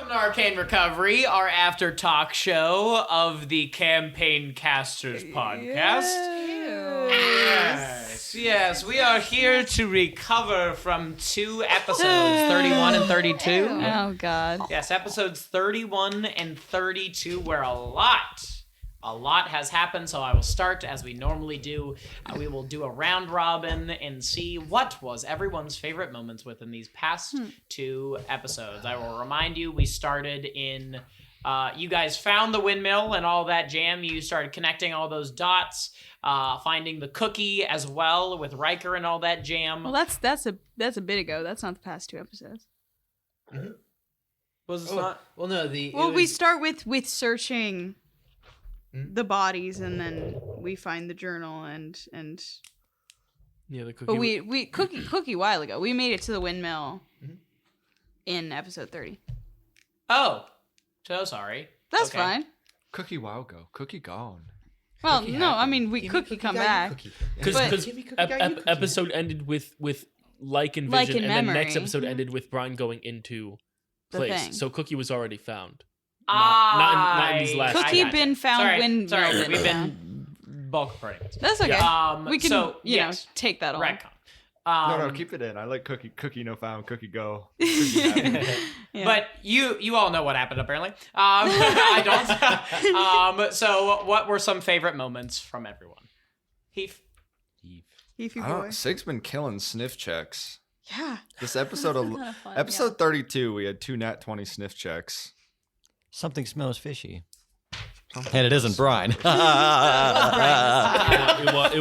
Welcome to Arcane Recovery, our after talk show of the Campaign Casters podcast. Yes, we are here to recover from 2 episodes, 31 and 32. Oh, God. Yes, episodes 31 and 32, where a lot has happened, so I will start as we normally do. We will do a round robin and see what was everyone's favorite moments within these past 2 episodes. I will remind you, we started in, you guys found the windmill and all that jam. You started connecting all those dots, finding the cookie as well with Riker and all that jam. Well, that's a bit ago. That's not the past 2 episodes. Mm-hmm. Was it not? Well, no. We start with searching the bodies, and then we find the journal and yeah, the cookie. but we cookie a while ago. We made it to the windmill in episode 30. Oh, so sorry. That's Okay. fine. Cookie wow go. Cookie gone. Well, Cookie no, happened. I mean we Give me cookie come guy, you back. cookie. Because Give me cookie guy, you cookie. episode ended with like in Like vision, in and then memory. next episode ended with Brian going into The place. thing. So Cookie was already found. Not in these last Cookie I gotcha. been found, Sorry, windmill sorry, been we've found. been bulk reporting. That's okay. We can so, you yes. know take that on. Retcon. No, keep it in. I like cookie. Cookie no found. Cookie go. Cookie happened. Yeah. But you all know what happened apparently. I don't. So what were some favorite moments from everyone? Heath. Beefy I boy. don't. Sig's been killing sniff checks. Yeah. This episode, Kinda fun, episode 32, we had 2 nat 20 sniff checks. Something smells fishy. And it isn't Brian. It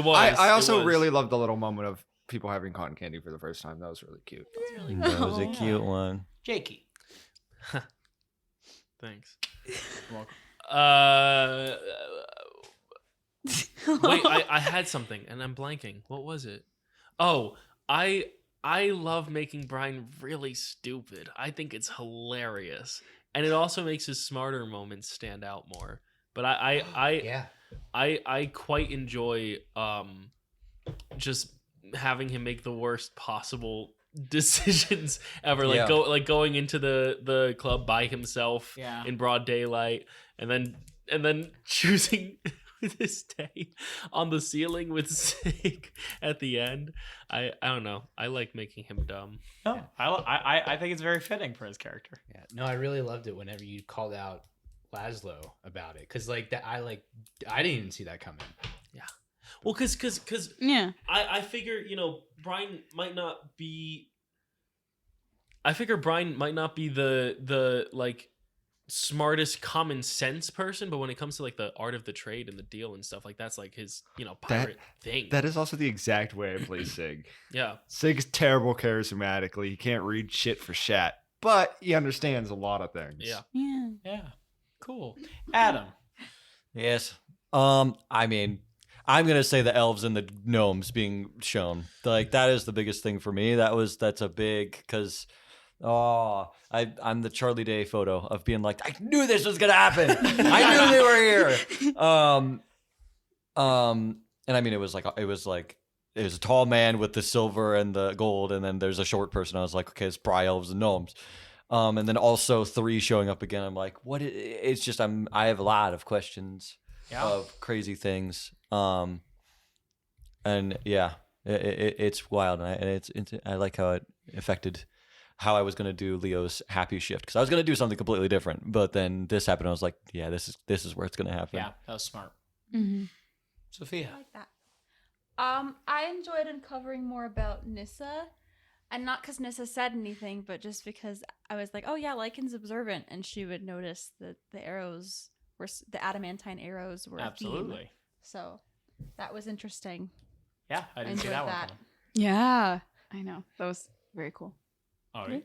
was. I also it was. really loved the little moment of people having cotton candy for the first time. That was really cute. That was a cute one. Jakey. Thanks. Welcome. Wait, I had something and I'm blanking. What was it? Oh, I love making Brian really stupid. I think it's hilarious, and it also makes his smarter moments stand out more. But I quite enjoy just having him make the worst possible decisions ever. Like Yeah. going into the club by himself Yeah. in broad daylight, and then choosing to stay on the ceiling with Sig at the end. I don't know. I like making him dumb. No, I think it's very fitting for his character. Yeah. No, I really loved it whenever you called out Laszlo about it, because like that, I didn't even see that coming. Well, because Yeah. I figure, Brian might not be. I figure Brian might not be the like smartest common sense person, but when it comes to like the art of the trade and the deal and stuff, like that's like his pirate thing. That is also the exact way I play Sig. Yeah. Sig's terrible charismatically. He can't read shit for shat, but he understands a lot of things. Yeah. Yeah. Yeah. Cool. Adam. Yes. I mean, I'm gonna say the elves and the gnomes being shown. Like that is the biggest thing for me. That's a big because I'm the Charlie Day photo of being like, I knew this was gonna happen. I knew they were here. And I mean it was a tall man with the silver and the gold, and then there's a short person. I was like, okay, it's probably elves and gnomes. And then also 3 showing up again. I'm like, what? It's just I have a lot of questions of crazy things. And yeah, it's wild, and I like how it affected how I was gonna do Leo's happy shift, because I was gonna do something completely different, but then this happened. I was like, yeah, this is where it's gonna happen. Yeah, that was smart. Mm-hmm. Sophia. I like that. I enjoyed uncovering more about Nissa, and not because Nissa said anything, but just because I was like, oh yeah, Lycan's observant, and she would notice that the arrows were the adamantine arrows were a theme. Absolutely. So that was interesting. Yeah, I didn't see enjoyed that one. that. coming. Yeah. I know. That was very cool. All right.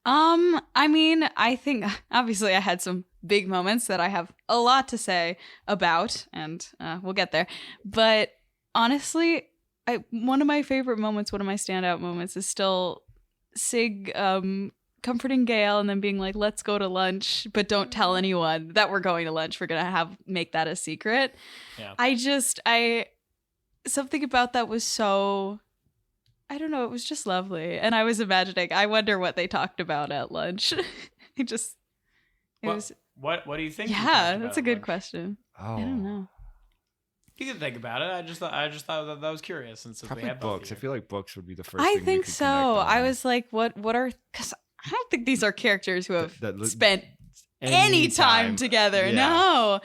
I mean, I think obviously I had some big moments that I have a lot to say about, and we'll get there. But honestly, one of my favorite moments, one of my standout moments, is still Sig comforting Gale and then being like, "Let's go to lunch, but don't tell anyone that we're going to lunch. We're gonna make that a secret." Yeah. Something about that was so. I don't know, it was just lovely. And I was imagining, I wonder what they talked about at lunch. It was. What do you think? you Yeah, talked that's about a good lunch? question. Oh, I don't know. You can think about it. I just thought that was curious since we Probably had both books. of I you. feel like books would be the first. I thing we think could so. connect I on. was like, what are? Because I don't think these are characters who have That- spent any time together. Yeah. No.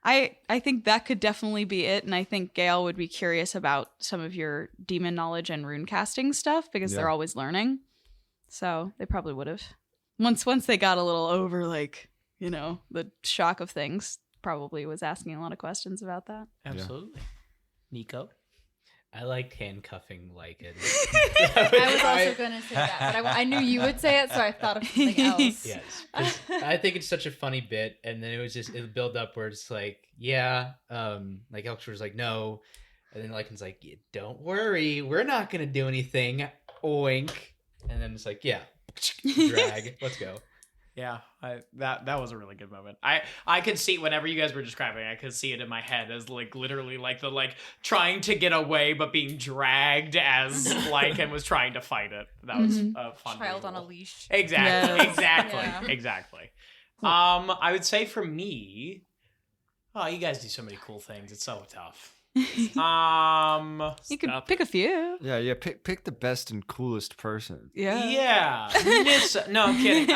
I think that could definitely be it, and I think Gail would be curious about some of your demon knowledge and rune casting stuff because they're Yeah. always learning. So they probably would have. Once they got a little over the shock of things, probably was asking a lot of questions about that. Absolutely. Nico? I liked handcuffing Lycan. I was also going to say that, but I knew you would say it, so I thought of something else. Yes, 'cause I think it's such a funny bit, and then it built up where it's like, yeah, like Elkshire was like, no, and then Lycan's like, yeah, don't worry, we're not gonna do anything, oink, and then it's like, yeah, drag, let's go. Yeah, that was a really good moment. I could see whenever you guys were describing, I could see it in my head as like literally like the trying to get away but being dragged as and was trying to fight it. That was a fun Child on a visual. leash. Exactly, Yes. exactly, Yeah. exactly. I would say for me, oh, you guys do so many cool things. It's so tough. You could Stop pick a few. Yeah. Pick the best and coolest person. Yeah. Nissa. No, I'm kidding.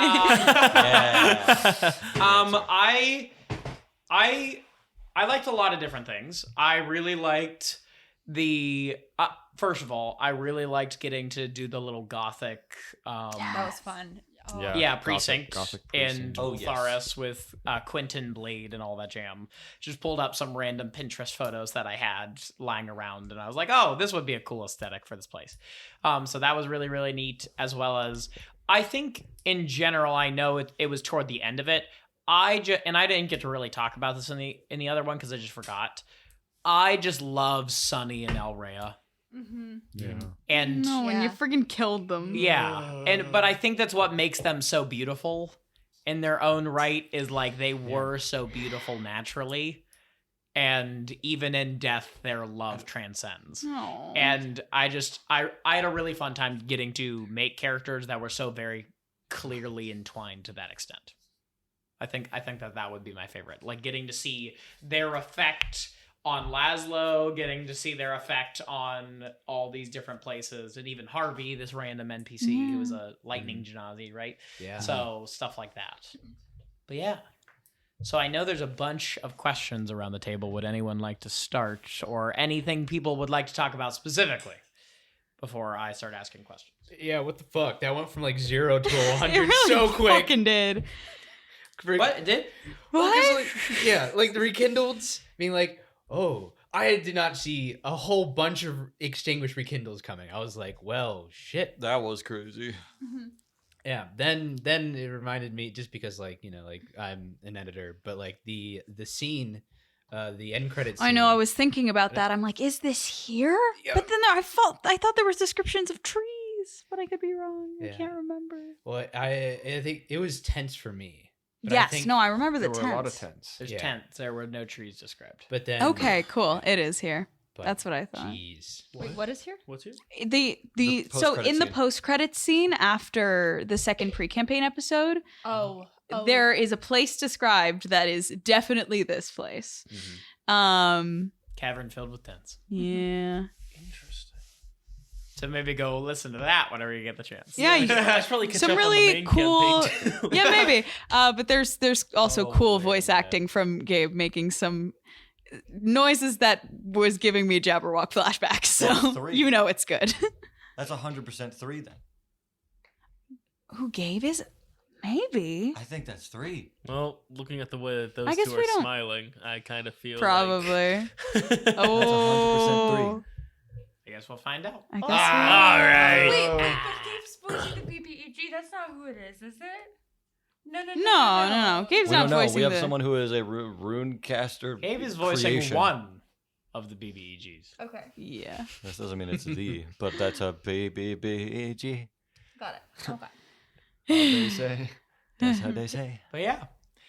I liked a lot of different things. I really liked the first of all, I really liked getting to do the little gothic That was fun. Oh. yeah, precinct, Gothic in precinct. Oh, yes. Tharis with Quentin Blade and all that jam. Just pulled up some random Pinterest photos that I had lying around, and I was like, "Oh, this would be a cool aesthetic for this place." So that was really, really neat. As well as, I think in general, I know it was toward the end of it. And I didn't get to really talk about this in the other one because I just forgot. I just love Sunny and El Rhea. Mm-hmm. Yeah. And No, when you Yeah. freaking killed them. yeah, but I think that's what makes them so beautiful in their own right is like they were so beautiful naturally, and even in death their love transcends. Aw. And I had a really fun time getting to make characters that were so very clearly entwined to that extent. I think that would be my favorite, like getting to see their effect on Laszlo, getting to see their effect on all these different places, and even Harvey, this random NPC who was a lightning Genasi, right? Yeah. So stuff like that. But yeah. So I know there's a bunch of questions around the table. Would anyone like to start, or anything people would like to talk about specifically before I start asking questions? Yeah, what the fuck? That went from like 0 to It 100 really so quick. fucking did. What it did? Well, 'cause, What? like, yeah, like the rekindleds being like, oh, I did not see a whole bunch of extinguished rekindles coming. I was like, well, shit. That was crazy. Yeah. Then it reminded me, just because like I'm an editor, but like the scene, the end credits. I know. I was thinking about that. I'm like, is this here? Yeah. But then I thought there was descriptions of trees, but I could be wrong. I Yeah. can't remember. Well, I think it was tense for me. But I Yes. think- No, I remember the There were tents. a lot of tents. There's Yeah. tents. There were no trees described. But then Okay, cool. It is here. but That's what I thought. Jeez. Wait, what is here? What's here? The The so post-credit in the scene. post credits scene after the second pre-campaign episode, Oh. there is a place described that is definitely this place. Cavern filled with tents. Yeah. Interesting. So maybe go listen to that whenever you get the chance. Yeah, you- I should probably catch Some up on the really main cool campaign, too. Yeah, maybe. But there's also Oh, cool man, voice yeah. acting from Gabe making some noises that was giving me Jabberwock flashbacks. That's So 3. you know it's good. That's 100% 3 then. Who Gabe is? Maybe. I think that's 3. Well, looking at the way that those I guess two we are don't- smiling, I kind of feel Probably. Like... Oh. I guess we'll find out. I guess All right. Wait, but Gabe's voicing the BBEG. That's not who it is it? No. No. Gabe's We not don't know. voicing We have the... someone who is a rune caster. Gabe is voicing creation. one of the BBEGs. Okay, Yeah. This doesn't mean it's the, but that's a BBBG. got it. Okay. They say. That's how they say. But yeah.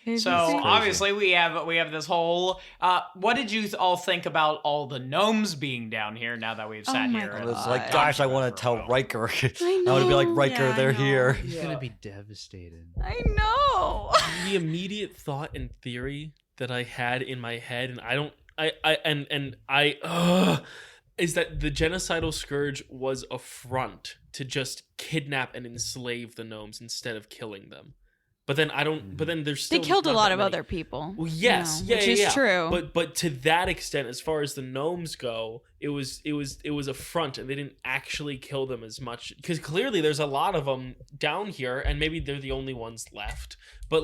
So Crazy. obviously we have this whole. What did you all think about all the gnomes being down here? Now that we've sat my here, I and was like, God. gosh, I talked want about to it tell for a while. Riker. I I want to be like, know. Riker, Yeah, I they're know. here. He's gonna be devastated. I know. The immediate thought and theory that I had in my head, and is that the genocidal scourge was a front to just kidnap and enslave the gnomes instead of killing them. But then But then there's They still killed a not lot that of many. other people. Well, yes, you know, which is true. But to that extent, as far as the gnomes go, it was a front, and they didn't actually kill them as much because clearly there's a lot of them down here, and maybe they're the only ones left. But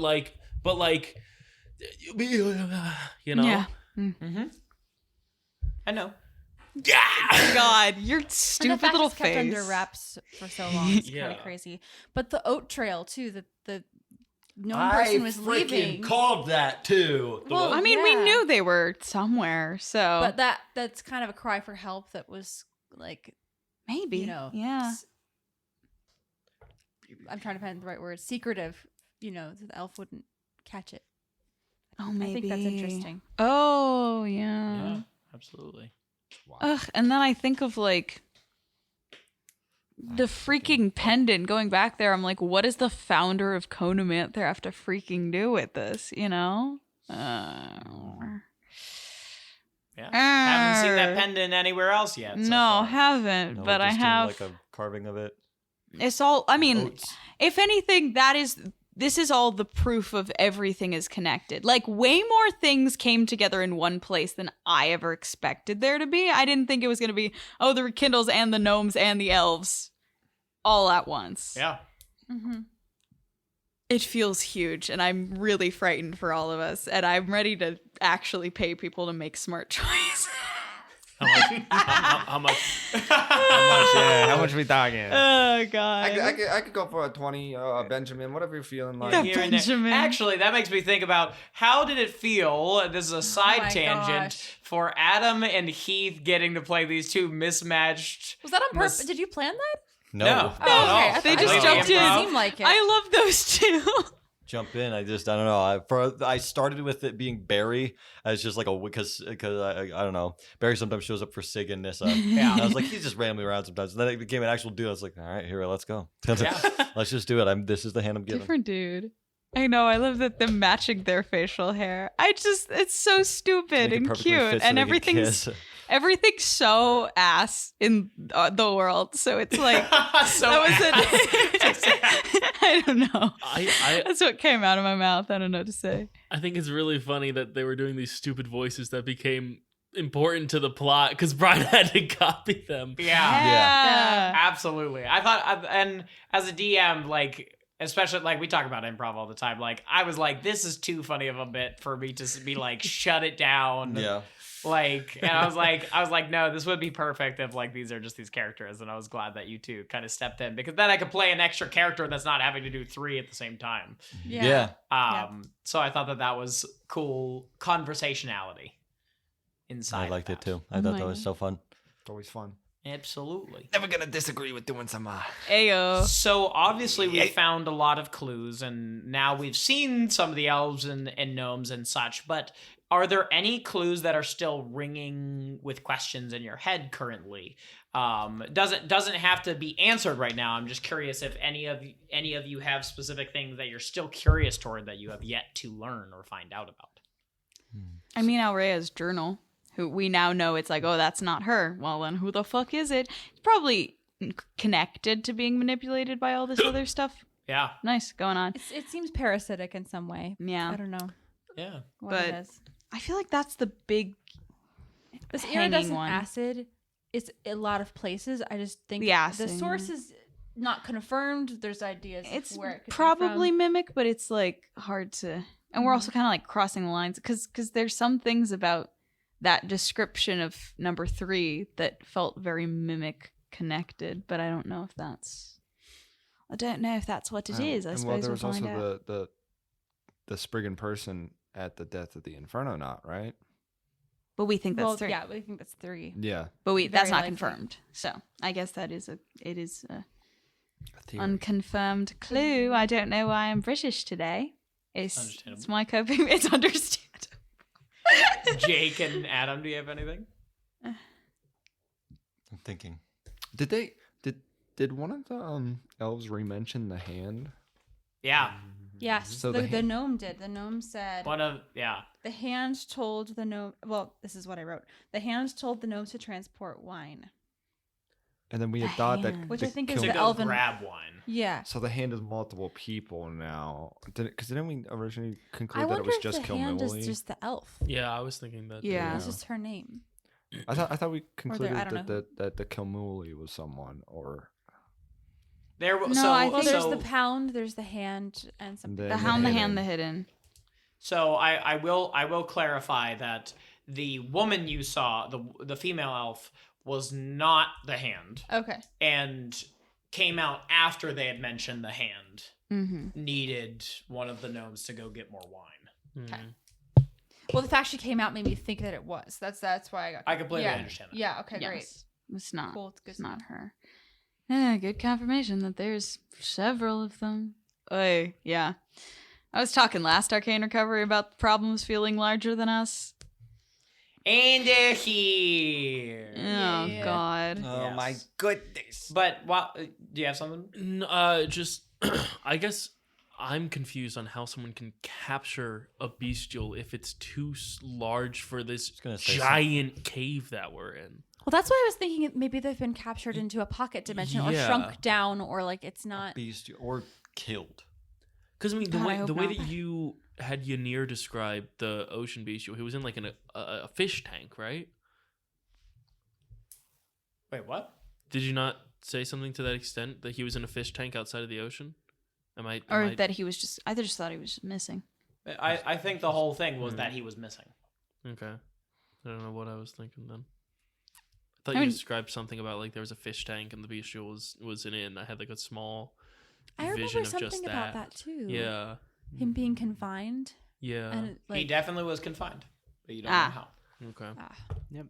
you know, Yeah. Mm-hmm. I know. yeah. God, your And the stupid fact little it's kept under face. wraps for so long is kind Yeah. of crazy. But the oat trail too. The gnome person was leaving. called that too. Well, I mean, we yeah. knew they were somewhere, so But that's kind of a cry for help. That was like, maybe. you know, Yeah. I'm trying to find the right word. Secretive. You know, the elf wouldn't catch it. Oh, maybe. I think that's interesting. Oh, yeah. Yeah, absolutely. Ugh, and then I think of like the freaking pendant going back there. I'm like, what does the founder of Konamanther have to freaking do with this? You know? Yeah. Haven't seen that Arr. pendant anywhere else yet. So No, far. haven't. No, but I just doing, have. like a carving of it. It's all. I mean, Oats. if anything, this is all the proof of everything is connected. Like, way more things came together in one place than I ever expected there to be. I didn't think it was going to be, oh, the Kindles and the gnomes and the elves all at once. Yeah. Mm-hmm. It feels huge, and I'm really frightened for all of us, and I'm ready to actually pay people to make smart choices. How much? Yeah, how much we talking? Oh, God. I could go for a 20, Benjamin, whatever you're feeling like. Yeah. Here and there. Benjamin. Actually, that makes me think about how did it feel? This is a side my tangent gosh. for Adam and Heath getting to play these two mismatched. Was that on purpose? Mis- Did you plan that? No. No. Oh, No, okay. I they thought just it jumped didn't in. seem like it. I love those two. Jump in. I don't know. I started with it being Barry as just like because I don't know. Barry sometimes shows up for Sig and Nissa. Yeah. And I was like, he's just randomly around sometimes. And then it became an actual dude. I was like, all right, here, let's go. Yeah. Let's just do it. This is the hand I'm giving. Different dude. I know. I love that them matching their facial hair. It's so stupid Make it and perfectly cute, fit so and they can kiss. everything's so ass in the world. So it's like So that was it. I don't know. I That's what came out of my mouth. I don't know what to say. I think it's really funny that they were doing these stupid voices that became important to the plot because Brian had to copy them. Yeah. Absolutely. I thought, and as a DM, like, especially like we talk about improv all the time, like I was like, this is too funny of a bit for me to be like, shut it down. Yeah. Like, and I was like, no, this would be perfect if like these are just these characters, and I was glad that you two kind of stepped in because then I could play an extra character that's not having to do 3 at the same time. Yeah. So I thought that was cool conversationality inside. I liked of it that. too. I Oh thought my that was God. so fun. It's always fun. Absolutely. Never gonna disagree with doing some. Ayo. So obviously we found a lot of clues, and now we've seen some of the elves and gnomes and such. But are there any clues that are still ringing with questions in your head currently? Doesn't have to be answered right now. I'm just curious if any of you have specific things that you're still curious toward that you have yet to learn or find out about. I mean, Aurea's journal, who we now know it's like, oh, that's not her. Well, then who the fuck is it? It's probably connected to being manipulated by all this other stuff. Yeah. Nice going on. It seems parasitic in some way. I Yeah. don't know Yeah. what But it is. I feel like that's the big This hanging iridescent one. acid is a lot of places. I just think The acid, the source is not confirmed. There's ideas of It's where it could probably be from. mimic, but it's like hard to. And we're also kind of like crossing the lines because there's some things about that description of number 3 that felt very mimic connected, but I don't know if that's. I don't know if that's what it is. I and suppose there we'll was find also out. the Spriggan person at the death of the Inferno knot, right? But we think that's Well, 3. yeah, we think that's 3. Yeah. But that's Very not likely. confirmed. So I guess it is a A theory. unconfirmed clue. I don't know why I'm British today. It's Understandable. my coping. It's understandable. Jake and Adam, do you have anything? I'm thinking. Did one of the elves re-mention the hand? Yeah. Yes, So the the gnome did. The gnome said Yeah. the hand told the gnome. Well, this is what I wrote. The hand told the gnome to transport wine. And then we had The thought that hand. Which the I think is To kill- the go elven- grab wine. Yeah. So the hand is multiple people now. Because didn't we originally I conclude that wonder it was if just the hand is Kilmilly? just the elf. Yeah, I was thinking that. Yeah. It's just her name. I thought we concluded I don't know. that the Kilmulli was someone, or There. No, so, I Well, think- there's so, the pound, there's the hand, and something. The The hound, the hidden. hand, the hidden. So I will clarify that the woman you saw, the female elf, was not the hand, Okay. and came out after they had mentioned the hand. Mm-hmm. Needed one of the gnomes to go get more wine. Okay. Well, the fact she came out made me think that it was. That's why I got. I completely yeah. understand that. Yeah. Okay. Great. Yes. It's not. Cool. It's good. It's not her. Yeah, good confirmation that there's several of them. Oy, yeah. I was talking last Arcane Recovery about the problems feeling larger than us. And they're here. Oh, Yeah. God. Oh Yes. my goodness. But do you have something? Just I guess I'm confused on how someone can capture a bestial if it's too large for this gonna say giant cave that we're in. Well, that's why I was thinking maybe they've been captured into a pocket dimension or Yeah. shrunk down, or like it's not. Beast or killed. Because I mean, the God, I way hope the way not. that you had Ynir describe the ocean bestial, he was in like a fish tank, right? Wait, what? Did you not say something to that extent that he was in a fish tank outside of the ocean? Or that he was just, I just thought he was missing. I think the whole thing was that he was missing. Okay. I don't know what I was thinking then. I thought I you mean- described something about like there was a fish tank and the bestial was in it, and I had like a small I remember vision of just something about that too. Yeah. Him being confined Yeah. and like. He definitely was confined, but you don't Ah. know how. Okay. Ah, Mm,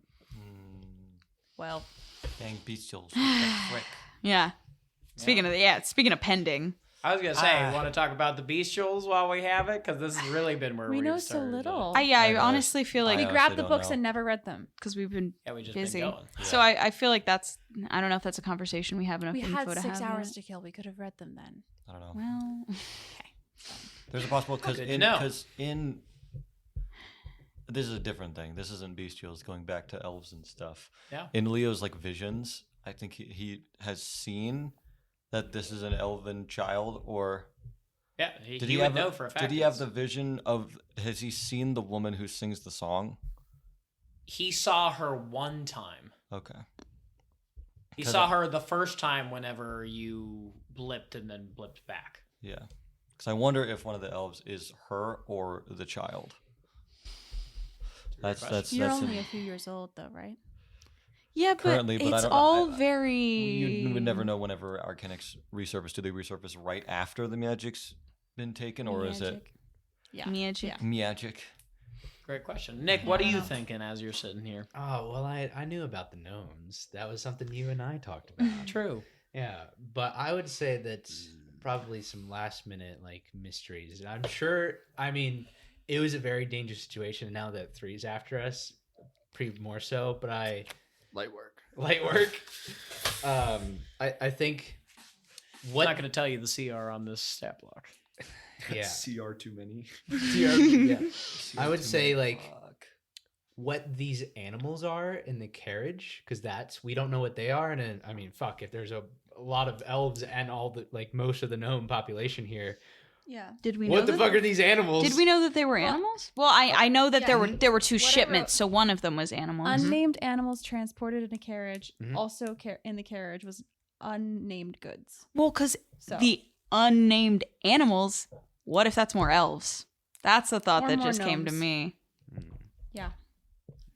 well, dang bestials. What the frick? Yeah. Speaking of pending. I was gonna say, want to talk about the bestials while we have it, because this has really been where we we've know so started. little. I I know. honestly feel like we honestly grabbed the don't books know. and never read them. because we've been Yeah, we just busy. been going. So I feel like that's, I don't know if that's a conversation we have enough We info had to 6 have hours yet. to kill. We could have read them then. I don't know. Well, There's a possible because Good to know. in this is a different thing. This isn't bestials. Going back to elves and stuff. Yeah. In Leo's like visions, I think he has seen that this is an elven child, or Yeah, he did would have know for a fact. Did he have the vision of? Has he seen the woman who sings the song? He saw her one time. Okay. He 'Cause saw I- her the first time whenever you blipped and then blipped back. Yeah. Because I wonder if one of the elves is her or the child. That's You're that's only a few years old, though, right? yeah, but Currently, but I it's don't- all I- very. you would never know whenever Arcanics resurface. Do they resurface right after the magic's been taken, or is it Magic. Yeah. Magic. Yeah. magic? Great question, Nick. What are I don't you know. thinking as you're sitting here? Oh well, I knew about the gnomes. That was something you and I talked about. True. Yeah, but I would say that's probably some last minute like mysteries. And I'm sure. I mean, it was a very dangerous situation. Now that three's after us, pretty more so. But light work. light work. I think I'm what not going to tell you the CR on this stat block. yeah. CR too many. Yeah. I would say like what these animals are in the carriage, because that's we don't know what they are, and then, I mean, fuck, if there's a lot of elves and all the like most of the gnome population here, Yeah. Did we know what the that fuck they- are these animals? Did we know that they were animals? Well, I know that yeah. there were two What I shipments, wrote- so one of them was animals. Unnamed animals transported in a carriage. Mhm. Also, in the carriage was unnamed goods. Well, because So the unnamed animals. What if that's more elves? That's the thought Or that more just came to gnomes. me. yeah.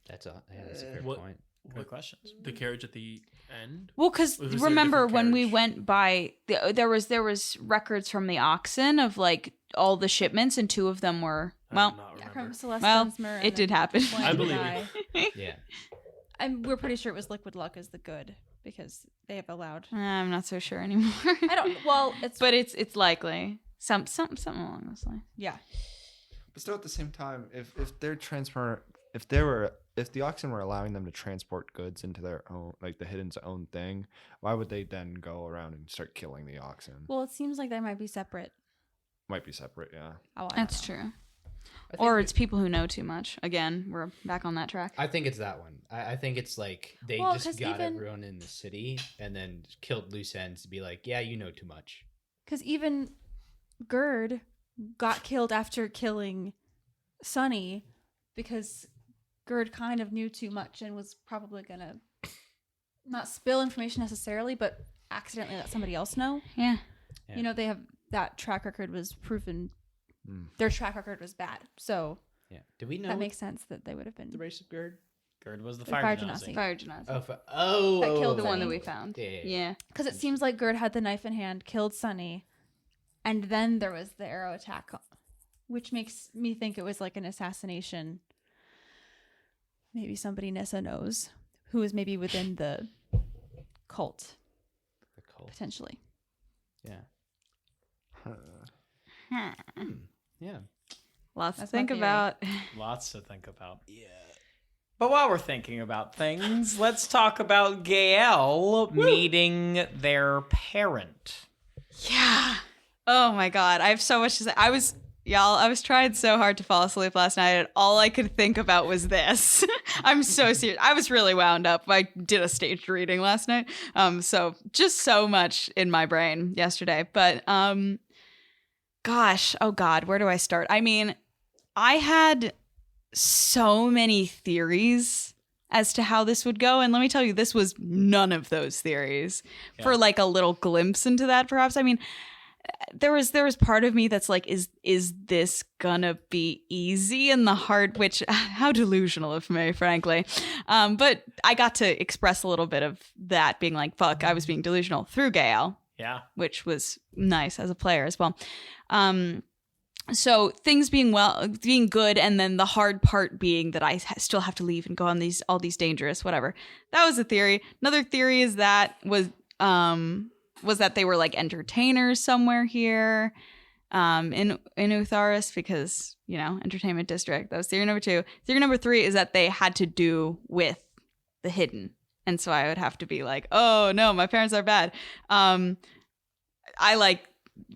That's a fair What- point. Good questions. The carriage at the end. Well, because Or was there a remember different when we carriage? went by, there was records from the oxen of like all the shipments, and two of them were I well. do not Yeah, remember. from Celeste Well, Dunsmere and it did then happen. Blank I believe Guy. Yeah. And we're pretty sure it was Liquid Luck as the good because they have allowed. I'm not so sure anymore. I don't. Well, it's but it's likely. Something along those lines. Yeah. But still, at the same time, if the Oxen were allowing them to transport goods into their own, like the Hidden's own thing, why would they then go around and start killing the Oxen? Well, it seems like they might be separate. Might be separate, yeah. Oh, I That's don't know. true. I think Or it's people who know too much. Again, we're back on that track. I think it's that one. I think it's like they Well, just 'cause got even- everyone in the city and then killed loose ends to be like, yeah, you know too much. Because even Gerd got killed after killing Sunny because Gerd kind of knew too much and was probably going to not spill information necessarily, but accidentally let somebody else know. Yeah. Yeah. You know, they have that track record was proven. Mm. Their track record was bad. So Yeah. Do we know that makes sense that they would have been. the race of Gerd? Gerd was the The fire fire genasi. genasi. Fire genasi. That killed The one Sunny. that we found. Yeah. Yeah. Because it seems like Gerd had the knife in hand, killed Sunny, and then there was the arrow attack, which makes me think it was like an assassination. Maybe somebody Nissa knows who is maybe within the cult, The cult. potentially. Yeah. Hmm. Yeah. Lots to That's my think theory. about. Lots to think about. Yeah. But while we're thinking about things, let's talk about Gael meeting their parent. Yeah. Oh my god. I have so much to say. I was trying so hard to fall asleep last night and all I could think about was this. I'm so serious. I was really wound up. I did a staged reading last night. So just so much in my brain yesterday. But gosh, oh god, where do I start? I mean, I had so many theories as to how this would go, and let me tell you, this was none of those theories. Yeah. For like a little glimpse into that, perhaps. I mean, there was part of me that's like, is this gonna be easy and the hard? Which, how delusional of me, frankly. But I got to express a little bit of that, being like, fuck, I was being delusional through Gael, Yeah. which was nice as a player as well. So things being good, and then the hard part being that I still have to leave and go on all these dangerous whatever. That was a theory. Another theory is that was that they were like entertainers somewhere here, in Utharis, because entertainment district. That was theory number 2. Theory number 3 is that they had to do with the hidden, and so I would have to be like, oh no, my parents are bad. I like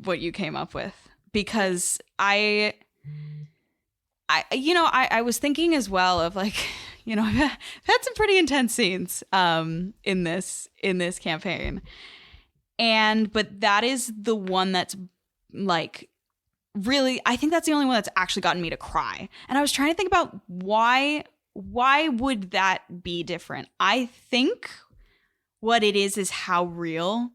what you came up with, because I was thinking as well of like, I've had some pretty intense scenes in this campaign, but that is the one that's like really, I think that's the only one that's actually gotten me to cry. And I was trying to think about why would that be different? I think what it is how real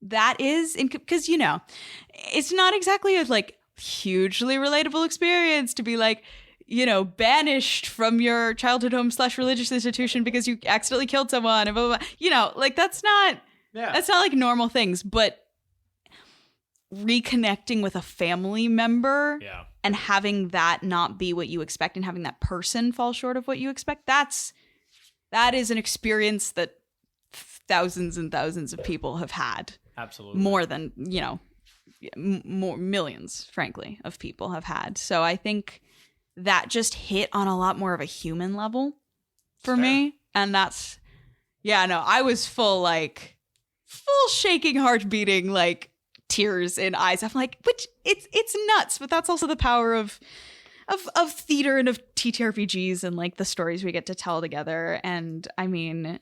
that is, because it's not exactly a like hugely relatable experience to be like, banished from your childhood home / religious institution because you accidentally killed someone and blah, blah, blah. Like that's not like normal things. But reconnecting with a family member and having that not be what you expect, and having that person fall short of what you expect, that is an experience that thousands and thousands of people have had. Absolutely. More than, more millions, frankly, of people have had. So I think that just hit on a lot more of a human level for me. And that's, I was full shaking, heart beating, like tears in eyes. I'm like, which it's nuts, but that's also the power of theater and of TTRPGs and like the stories we get to tell together. And I mean,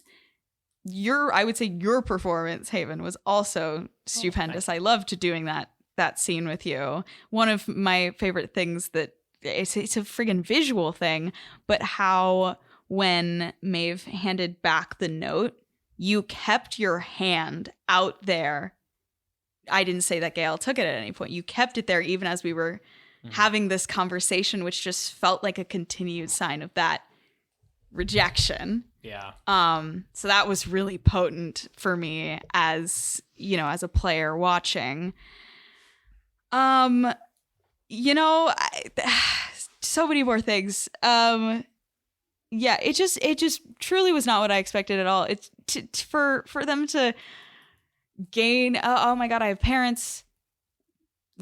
I would say your performance, Haven, was also stupendous. I loved doing that scene with you. One of my favorite things that it's a friggin' visual thing, but how when Maeve handed back the note, you kept your hand out there. I didn't say that Gail took it at any point. You kept it there even as we were having this conversation, which just felt like a continued sign of that rejection. Yeah. So that was really potent for me as a player watching. So many more things. It just truly was not what I expected at all. It's for them to gain. Oh my god, I have parents.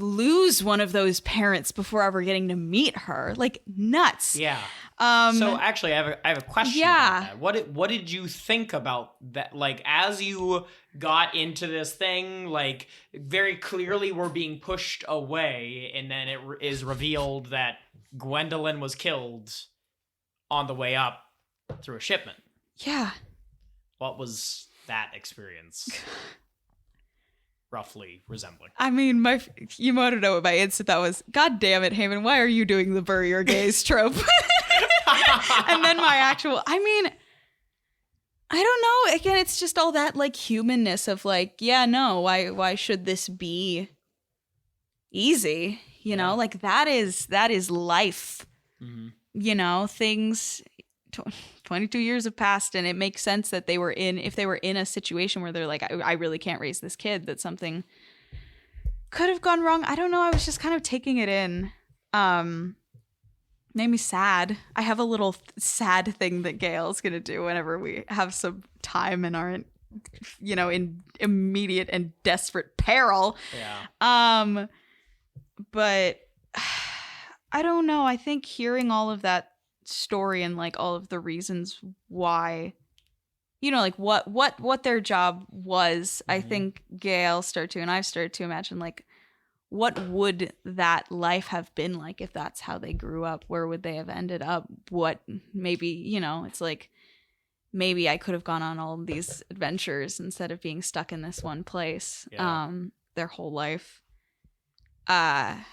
lose one of those parents before ever getting to meet her. Like, nuts. Yeah. Um, So actually, I have a question. Yeah. About that. What did you think about that? Like, as you got into this thing, like, very clearly we're being pushed away, and then it is revealed that Gwendolyn was killed on the way up through a shipment. yeah. What was that experience roughly resembling? I mean, you want to know what my instant thought was? God damn it, Heyman, why are you doing the bury your gays trope? And then my actual, I mean, I don't know. Again, it's just all that like humanness of like, yeah, no, why should this be easy? You know, like that is life. Mm-hmm. You know, things 22 years have passed, and it makes sense that if they were in a situation where they're like, I really can't raise this kid, that something could have gone wrong. I don't know. I was just kind of taking it in. Made me sad. I have a little sad thing that Gail's gonna do whenever we have some time and aren't, you know, in immediate and desperate peril. Yeah. But I don't know. I think hearing all of that story and like all of the reasons why, you know, like what their job was, I think Gail started to, and I've started to imagine like, what would that life have been like if that's how they grew up? Where would they have ended up? What maybe, you know, it's like maybe I could have gone on all of these adventures instead of being stuck in this one place their whole life. And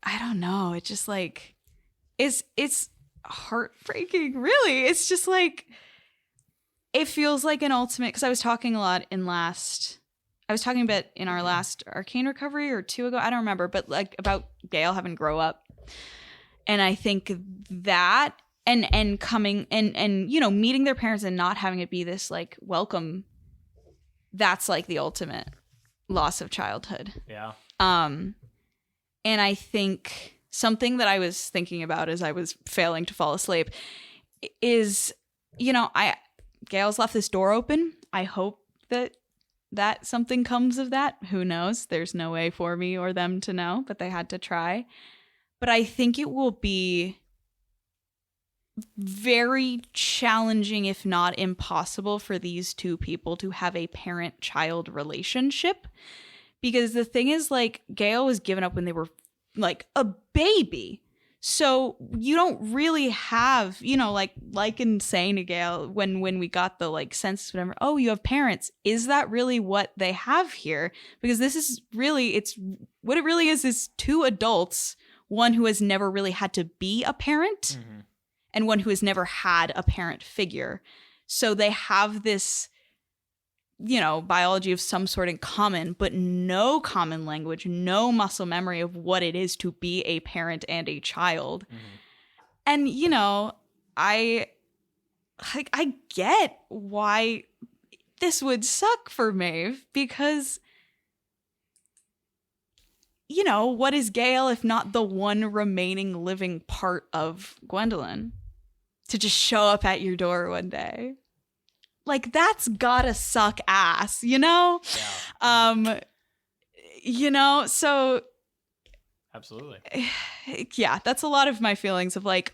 I don't know, it just like it's heartbreaking, really. It's just like it feels like an ultimate, because I was talking a bit in our last Arcane Recovery or 2 ago, I don't remember, but like about Gail having to grow up. And I think that and coming and you know, meeting their parents and not having it be this like welcome, that's like the ultimate loss of childhood. Yeah. And I think something that I was thinking about as I was failing to fall asleep is, you know, Gail's left this door open. I hope that something comes of that. Who knows? There's no way for me or them to know, but they had to try. But I think it will be very challenging, if not impossible, for these two people to have a parent-child relationship. Because the thing is, like, Gail was given up when they were, like, a baby. So you don't really have, you know, like in saying to Gail when we got the like census, whatever, oh, you have parents. Is that really what they have here? Because this is really, it's what it really is two adults, one who has never really had to be a parent and one who has never had a parent figure. So they have this, you know, biology of some sort in common, but no common language, no muscle memory of what it is to be a parent and a child. And, you know, I get why this would suck for Maeve, because, you know, what is Gail if not the one remaining living part of Gwendolyn to just show up at your door one day? Like, that's gotta suck ass, you know? Yeah. You know, so Absolutely. yeah, that's a lot of my feelings of like,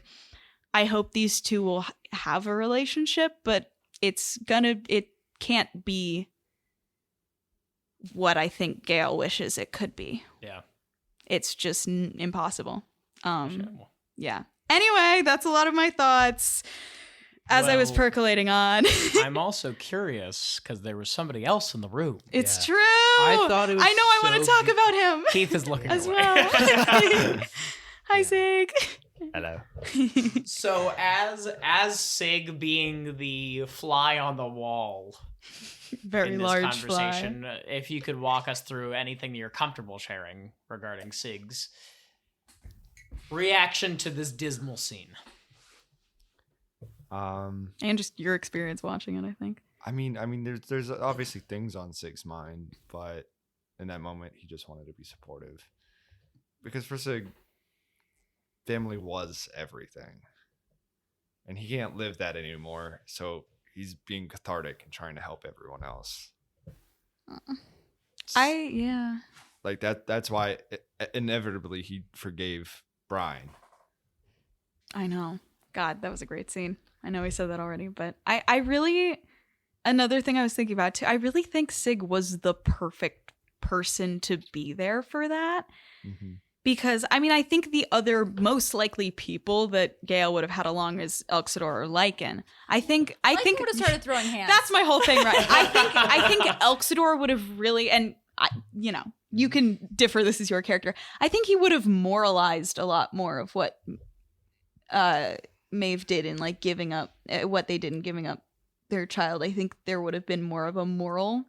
I hope these two will have a relationship, but it can't be what I think Gail wishes it could be. Yeah. It's just impossible. Understandable. Yeah. Anyway, that's a lot of my thoughts as I was Well, percolating on. I'm also curious because there was somebody else in the room. It's Yeah. true. I thought it was I know I want to so talk be- about him Keith is looking as away. well. Hi, Zig. Hello. So as Sig being the fly on the wall Very in this large conversation, if you could walk us through anything you're comfortable sharing regarding Sig's reaction to this dismal scene. And just your experience watching it, I think. I mean, there's obviously things on Sig's mind, but in that moment, he just wanted to be supportive, because for Sig, family was everything, and he can't live that anymore. So he's being cathartic and trying to help everyone else. Yeah. Like that's why inevitably he forgave Brian. I know. God, that was a great scene. I know we said that already, but I really, another thing I was thinking about too, I really think Sig was the perfect person to be there for that. Mm-hmm. Because, I mean, I think the other most likely people that Gale would have had along is Elxidor or Lycan. I think would have started throwing hands. That's my whole thing, right? I think Elxidor would have really, and you can differ. This is your character. I think he would have moralized a lot more of what Maeve did in like giving up what they did in giving up their child. I think there would have been more of a moral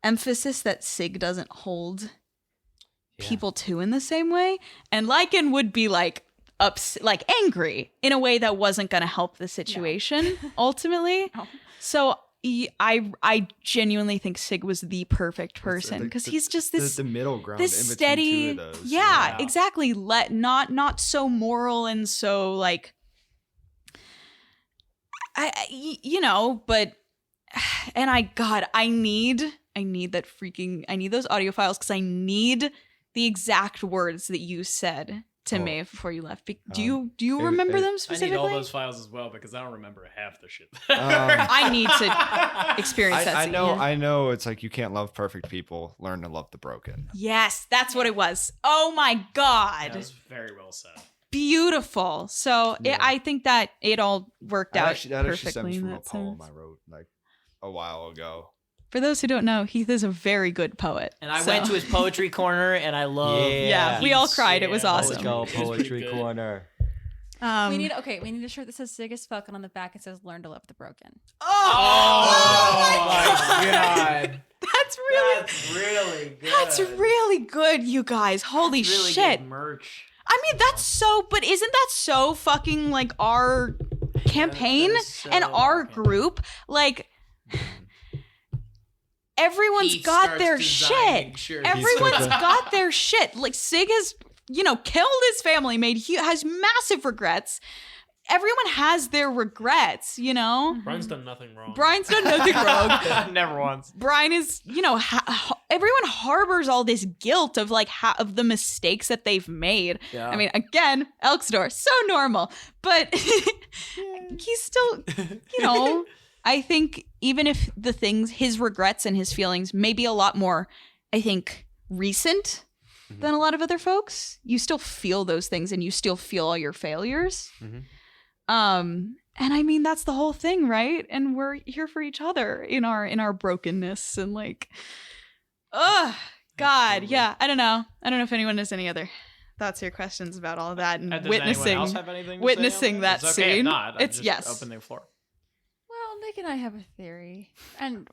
emphasis that Sig doesn't hold people to in the same way, and Lycan would be like angry in a way that wasn't going to help the situation ultimately. No. So I genuinely think Sig was the perfect person because he's just this the middle ground, this in steady, between two of those. yeah, exactly. Not so moral and so like, but and I need those audio files because I need the exact words that you said to Maeve before you left. Do you remember them specifically? I need all those files as well because I don't remember half the shit. I need to experience that. I know. It's like you can't love perfect people. Learn to love the broken. Yes, that's what it was. Oh my God, that was very well said. Beautiful. So I think that it all worked out perfectly. That actually stems from a poem I wrote like a while ago. For those who don't know, Heath is a very good poet. And I went to his poetry corner, and I love. Yeah, we all cried. It was awesome. Let's go poetry corner. We need a shirt that says "Sig as fuck," and on the back it says "Learn to love the broken." Oh my God. That's really good. That's really good, you guys. Holy really shit. Good merch. I mean, that's so, but isn't that so fucking like our campaign and our group? Like, everyone's got their shit. Everyone's got their shit. Like, Sig has, killed his family, has massive regrets. Everyone has their regrets, Brian's done nothing wrong. Never once. Brian is, everyone harbors all this guilt of of the mistakes that they've made. Yeah. I mean, again, Elxidor, so normal, but he's still, I think even if his regrets and his feelings may be a lot more, I think, recent than a lot of other folks, you still feel those things and you still feel all your failures. Mm-hmm. And I mean, that's the whole thing, right? And we're here for each other in our brokenness and like, God. Absolutely. Yeah. I don't know if anyone has any other thoughts or questions about all of that and witnessing that scene. It's yes. Open the floor. Well, Nick and I have a theory, and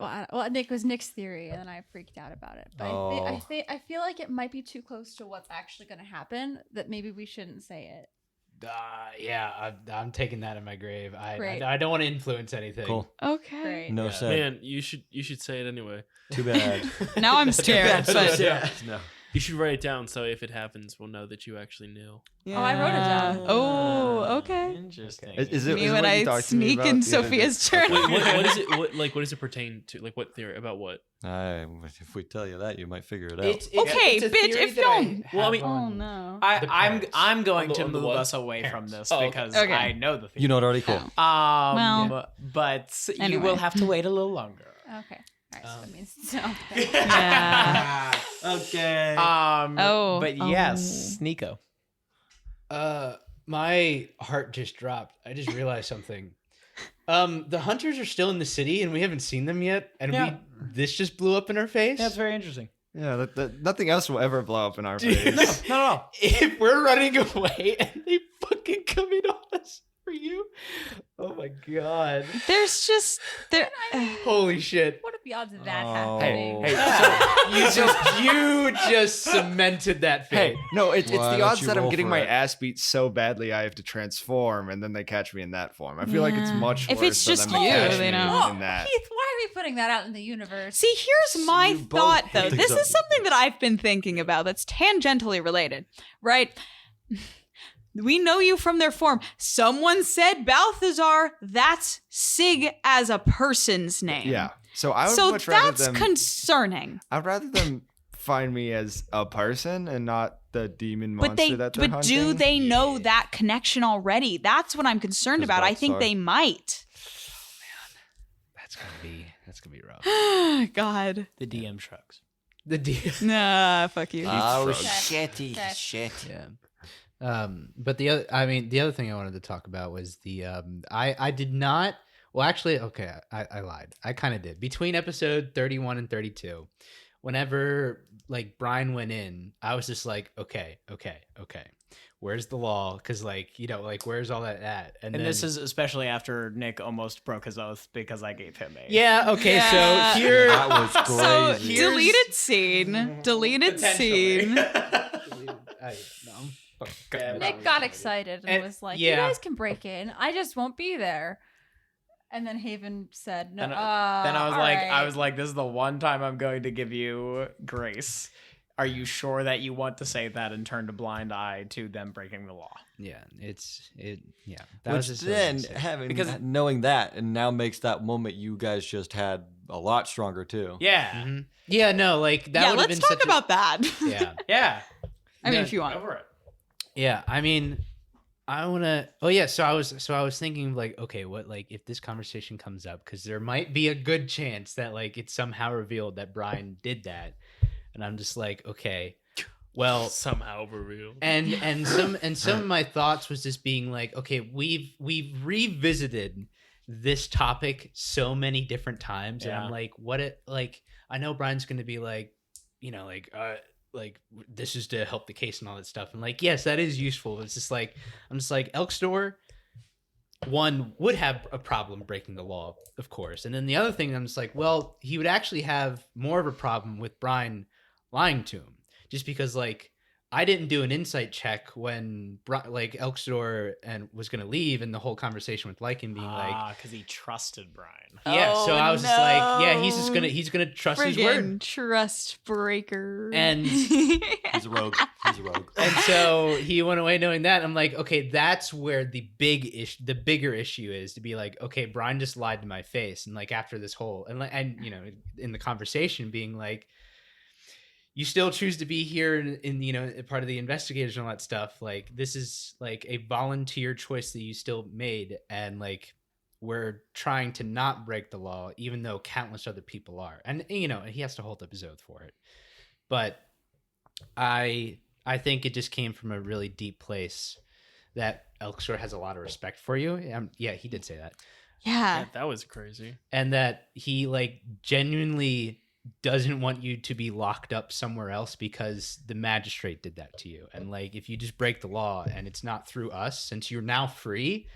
Nick was Nick's theory, and then I freaked out about it. But I feel like it might be too close to what's actually going to happen. That maybe we shouldn't say it. I'm taking that in my grave. I don't want to influence anything. Cool. Okay. Great. No say. Man, you should say it anyway. Too bad. Now I'm scared. But No. You should write it down so if it happens, we'll know that you actually knew. Yeah. Oh, I wrote it down. Oh, okay. Interesting. Is it me when I sneak in Sophia's journal? Wait, what is it? What does it pertain to? Like, what theory about what? If we tell you that, you might figure it out. Okay, bitch. If you don't. Well, I mean, oh no. I'm going to move us away from this because I know the theory. You know it already. Cool. But you will have to wait a little longer. Okay. All right, so that means so. Yeah. Okay. But yes, Nico. My heart just dropped. I just realized something. The hunters are still in the city and we haven't seen them yet, and this just blew up in our face. That's very interesting. Yeah, nothing else will ever blow up in our face. No. If we're running away and they fucking come in on us for you, oh my God. There's just holy shit. What are the odds of that happening? You just cemented that fate. Hey, no, it's the odds that I'm getting my ass beat so badly I have to transform and then they catch me in that form. I feel like it's much worse if it's just for them to you, catch they me know. in that. Keith, why are we putting that out in the universe? See, here's my thought, though. This is something that I've been thinking about that's tangentially related, right? We know you from their form. Someone said Balthazar. That's Sig as a person's name. Yeah. So I would much rather them. That's concerning. I'd rather them find me as a person and not the demon monster But they, that they're but do hunting. they know that connection already? That's what I'm concerned 'Cause about. I both think are. they might. That's gonna be rough. God. The DM shrugs. The deal. Nah, fuck you. Oh, Shit. shitty Shit. shit. Yeah. But the other thing I wanted to talk about was I did not. Well, actually, okay, I lied. I kind of did. Between episode 31 and 32, whenever like Brian went in, I was just like, okay. Where's the law? Because where's all that at? And this is especially after Nick almost broke his oath because I gave him a. yeah. Okay, Yeah. so here. That was So crazy. deleted scene. Deleted scene. Nick got excited and And- was like, yeah. "You guys can break in. I just won't be there." And then Haven said, "No." Then I was all like, this is the one time I'm going to give you grace. Are you sure that you want to say that and turn a blind eye to them breaking the law? Yeah, yeah. Which just then silly. knowing that and now makes that moment you guys just had a lot stronger too. Yeah. Mhm. Yeah, no, like that Yeah, would have let's been talk such about that. yeah. Yeah. I mean, No, if you Go want. for it. Yeah, I mean, I want to. Oh yeah, so I was thinking like, okay, what like if this conversation comes up, because there might be a good chance that like it's somehow revealed that Brian did that, and I'm just like, okay, well, Somehow revealed. and some of my thoughts was just being like, okay, we've revisited this topic so many different times, and Yeah. I'm like, what it like? I know Brian's gonna be like, like this is to help the case and all that stuff, and like, yes, that is useful. It's just like I'm just like Elkstor, one would have a problem breaking the law, of course, and then the other thing I'm just like, well, he would actually have more of a problem with Brian lying to him, just because like I didn't do an insight check when Elkstor and was gonna leave, and the whole conversation with Lycan being like, because he trusted Brian. yeah. So I was just like, yeah, he's no. gonna trust his word. Friggin' trust breaker. And- He's a rogue. He's a rogue. And so he went away knowing that. I'm like, okay, that's where the bigger issue is, to be like, okay, Brian just lied to my face, and like after this whole and you know, in the conversation being like, you still choose to be here in you know, part of the investigators and all that stuff. Like this is like a volunteer choice that you still made, and like we're trying to not break the law, even though countless other people are, and you know, he has to hold up his oath for it. But I think it just came from a really deep place that Elksor has a lot of respect for you. Yeah, he did say that. yeah. Yeah, that was crazy. And that he like genuinely doesn't want you to be locked up somewhere else because the magistrate did that to you. And like, if you just break the law and it's not through us, since you're now free,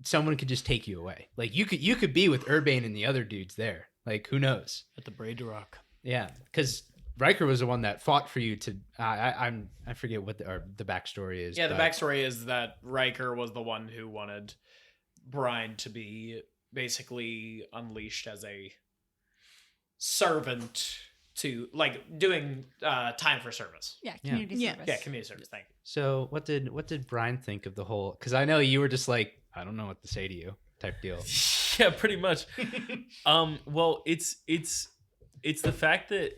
someone could just take you away. Like you could be with Urbane and the other dudes there. Like, who knows? At the Braid Rock. Yeah, because Riker was the one that fought for you to. I forget what the backstory is. Yeah, the but- backstory is that Riker was the one who wanted Brian to be basically unleashed as a servant to, like, doing time for service. Yeah, community Yeah. service. Yeah, community service. Thank you. So what did Brian think of the whole? Because I know you were just like, I don't know what to say to you, type deal. Yeah, pretty much. Well, it's the fact that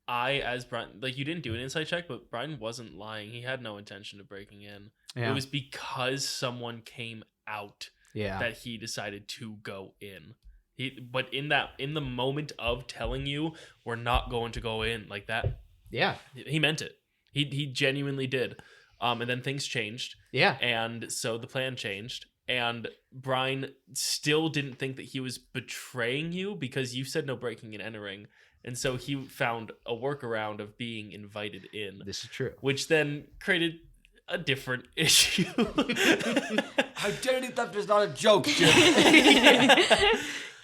as Brian, like, you didn't do an insight check, but Brian wasn't lying. He had no intention of breaking in. Yeah. It was because someone came out Yeah. that he decided to go in. But in the moment of telling you we're not going to go in like that, Yeah. he meant it. He genuinely did. And then things changed, Yeah. and so the plan changed. And Brian still didn't think that he was betraying you because you said no breaking and entering. And so he found a workaround of being invited in, This is true. which then created a different issue. Identity theft is not a joke, Jim.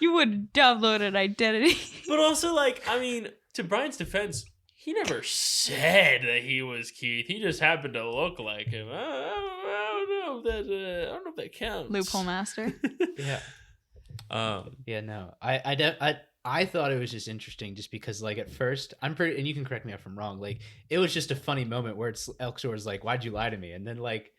You would download an identity. But also, like, I mean, to Brian's defense, he never said that he was Keith. He just happened to look like him. I don't know if that counts. Loophole master. Yeah. Um, Yeah. No. I thought it was just interesting, just because like at first I'm pretty, and you can correct me if I'm wrong. Like it was just a funny moment where it's Elksor is like, "Why'd you lie to me?" And then like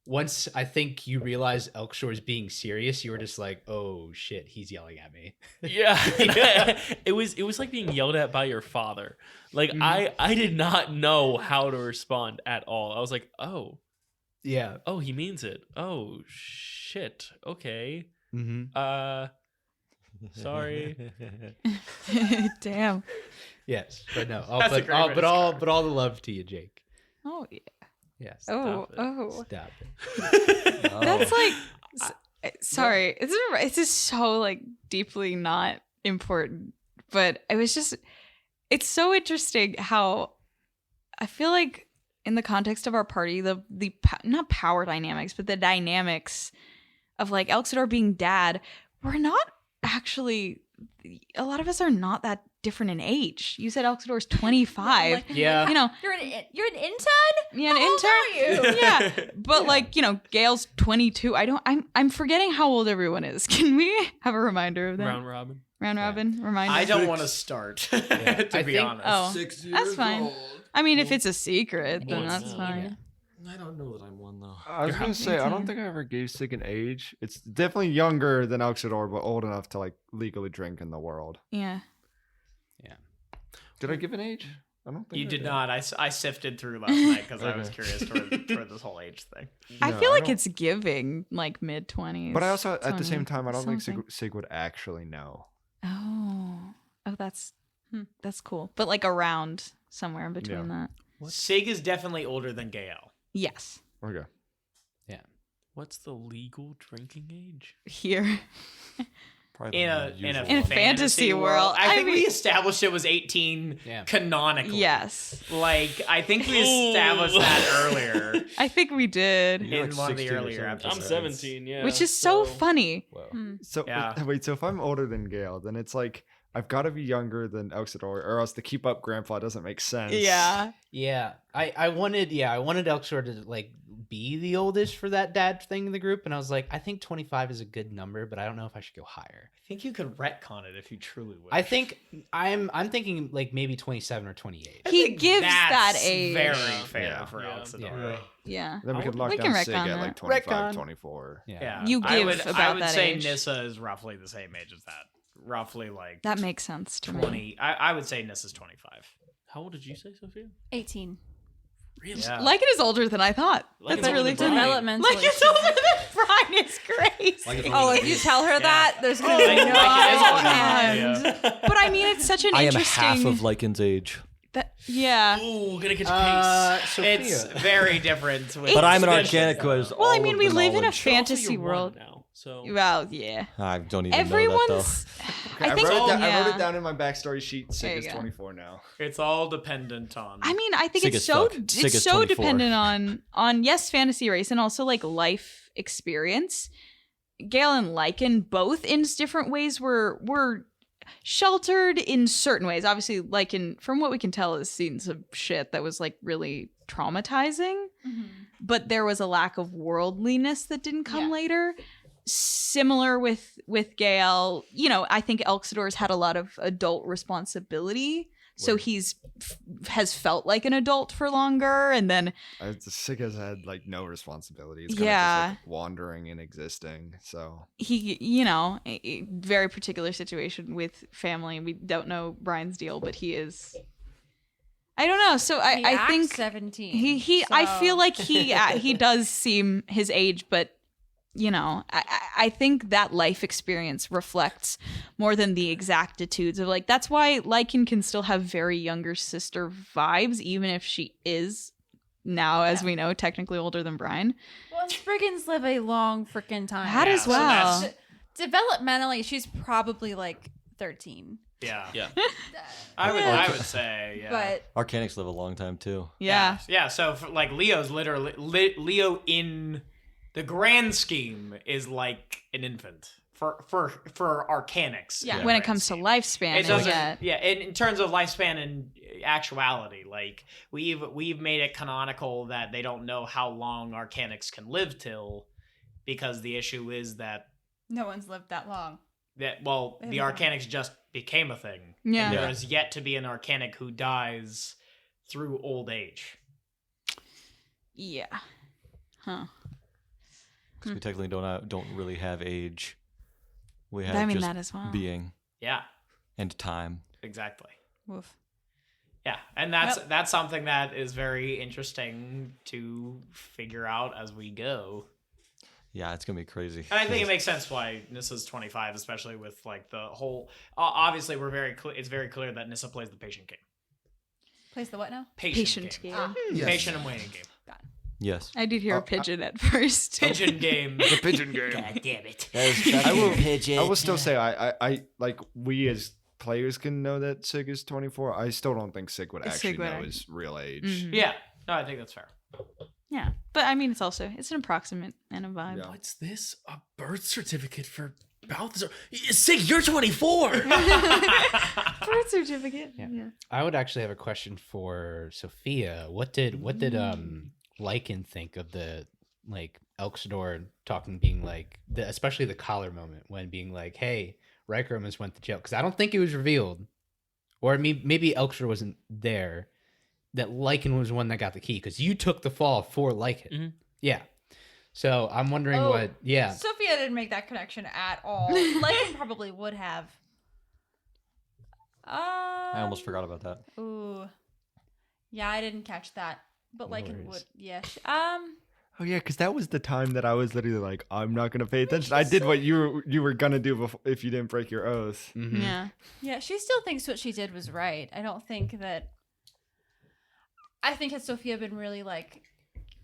once I think you realize Elkshore is being serious, you were just like, oh shit, he's yelling at me. Yeah, it was like being yelled at by your father. Like I did not know how to respond at all. I was like, oh, Yeah. he means it. Oh shit. Okay. Mm-hmm. Sorry. Damn. Yes, but no. That's a great way to all describe it. all the love to you, Jake. Oh yeah. Yes. Oh, it. oh. Stop it. That's like sorry. It's just so like deeply not important. But it's so interesting how I feel like in the context of our party, the not power dynamics, but the dynamics of like Elxidor being dad, we're not actually, a lot of us are not that different in age. You said Elxidor's 25. Like, Yeah. You know, You're an intern? yeah, an How old intern. are you? Yeah, but like Gail's 22. I'm forgetting how old everyone is. Can we have a reminder of that? Round robin. Round robin reminder. I don't want to start, to I be think- honest. Oh, 6 years that's fine. old. I mean, if it's a secret, then Well, that's no, fine. I don't know that I'm one though. I was gonna say I don't think I ever gave Sig an age. It's definitely younger than Elxidor, but old enough to like legally drink in the world. Yeah. Did I give an age? I don't think You I did not. I sifted through last night because I was Okay. curious toward this whole age thing. I No, feel like don't- it's giving like mid 20s. But I also, at the same 20 time, I don't think something. Sig would actually know. Oh, that's cool. But like around somewhere in between Yeah. that. Sig is definitely older than Gael. Yes. Okay. What's the legal drinking age? Here. Probably In the a usual In one. fantasy world. I I think we mean- established it was 18 Yeah. canonically. Yes. Like I think we established that earlier I think we did. You're in like one of the 16 or earlier 17. I'm episodes. 17, yeah. Which is so funny. Whoa. Hmm. So Yeah. wait, so if I'm older than Gale, then it's like I've got to be younger than Elxidor, or else to keep up Grandpa doesn't make sense. Yeah. Yeah. I wanted Elkshore to like be the oldest for that dad thing in the group, and I was like, I think 25 is a good number, but I don't know if I should go higher. I think you could retcon it if you truly would. I think I'm thinking like maybe 27 or 28. He gives that age. Very fair Yeah. for Yeah. Elxidor. Yeah. Then we could lock We can down Sig retcon at like that. 25, Retcon. 24. Yeah. You I give would, about I would that say age. Nissa is roughly the same age as that. Roughly like That makes sense to me. 20. I would say Nissa's 25. How old did you say, Sophia? 18. Really? Yeah. Lycan is older than I thought. Lycan's That's older really than Brian. Developmentally. Like it's older than Brian is crazy. Like it's Oh, older if than you me. tell her that, there's gonna Like- be no like it is older than end. Brian, yeah. But I mean, it's such an I am interesting. half of Lycan's age. Yeah. Ooh, gonna get your case. Sophia. It's very different. With But I'm an extensions, organic who though. has Well, I all mean, of we the live in a knowledge. You're also fantasy year one world. now, so Well, yeah. I don't even know that Everyone's. Okay, I, I think. wrote it down, I wrote yeah. it down in my backstory sheet. There Sig you is go. 24 now. It's all dependent on. I mean, I think Sig it's as so fuck. Sig it's is so 24. dependent on yes, fantasy race and also like life experience. Gale and Lycan both in different ways were sheltered in certain ways. Obviously, Lycan, from what we can tell, has seen some shit that was like really traumatizing. But there was a lack of worldliness that didn't come Yeah. later. Similar with Gale, I think Elxidor's had a lot of adult responsibility. So he's has felt like an adult for longer, and then Sig has had like no responsibility. It's kind Yeah. of just like wandering and existing. So he, a very particular situation with family. We don't know Brian's deal, but he is. I don't know. So He I acts think 17. he I feel so- like he does seem his age, but I think that life experience reflects more than the exactitudes of like that's why Lycan can still have very younger sister vibes, even if she is now, as we know, technically older than Brian. Well, Spriggans live a long freaking time. That as so well. that's- Developmentally, she's probably like 13. Yeah. Yeah. I would say. Yeah. But Arcanics live a long time too. Yeah. Yeah. So for, like Leo's literally Leo in the grand scheme is like an infant for Arcanics. Yeah. in the When it grand comes to scheme. lifespan, It doesn't. yeah. Yeah, in terms of lifespan and actuality, like we've made it canonical that they don't know how long Arcanics can live till, because the issue is that no one's lived that long. the Yeah. Arcanics just became a thing. Yeah. And there is yet to be an Arcanic who dies through old age. Yeah. Huh. because we technically don't really have age. We have I mean just that as well. being Yeah, and time. exactly. Woof. Yeah, and that's something that is very interesting to figure out as we go. Yeah, it's gonna be crazy. And I think it makes sense why Nissa's 25, especially with like the whole. Obviously, it's very clear that Nissa plays the patient game. Plays the what now? Patient game. Yes. Patient and waiting game. Yes. I did hear a pigeon at first. Pigeon game. The pigeon game. God damn it. I will still say I like we as players can know that Sig is 24. I still don't think Sig would actually know his real age. Mhm. Yeah, no, I think that's fair. Yeah, but I mean, it's an approximate and a vibe. Yeah. What's this? A birth certificate for Balthazar? Sig, you're 24. Birth certificate. Yeah. I would actually have a question for Sophia. What did Lycan think of the like Elxador talking, being like especially the collar moment when being like, "Hey, Riker almost went to jail," because I don't think it was revealed, or maybe Elxador wasn't there. That Lycan was the one that got the key because you took the fall for Lycan. Mhm. Yeah. So I'm wondering what. Yeah. Sophia didn't make that connection at all. Lycan probably would have. I almost forgot about that. Ooh. Yeah, I didn't catch that. But No Lycan worries. would. Yeah. Oh yeah, because that was the time that I was literally like, I'm not gonna pay attention. I did what you were gonna do before, if you didn't break your oath. Mhm. Yeah. Yeah, she still thinks what she did was right. I don't think that. I think had Sophia been really like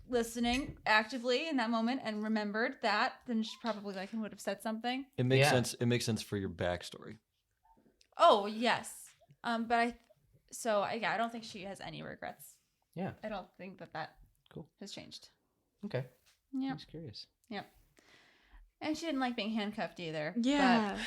listening actively in that moment and remembered that, then she probably like would have said something. It makes Yeah. sense. It makes sense for your backstory. Oh yes, but I don't think she has any regrets. Yeah. I don't think that Cool. has changed. Okay. Yeah, I'm just curious. and she didn't like being handcuffed either. Yeah.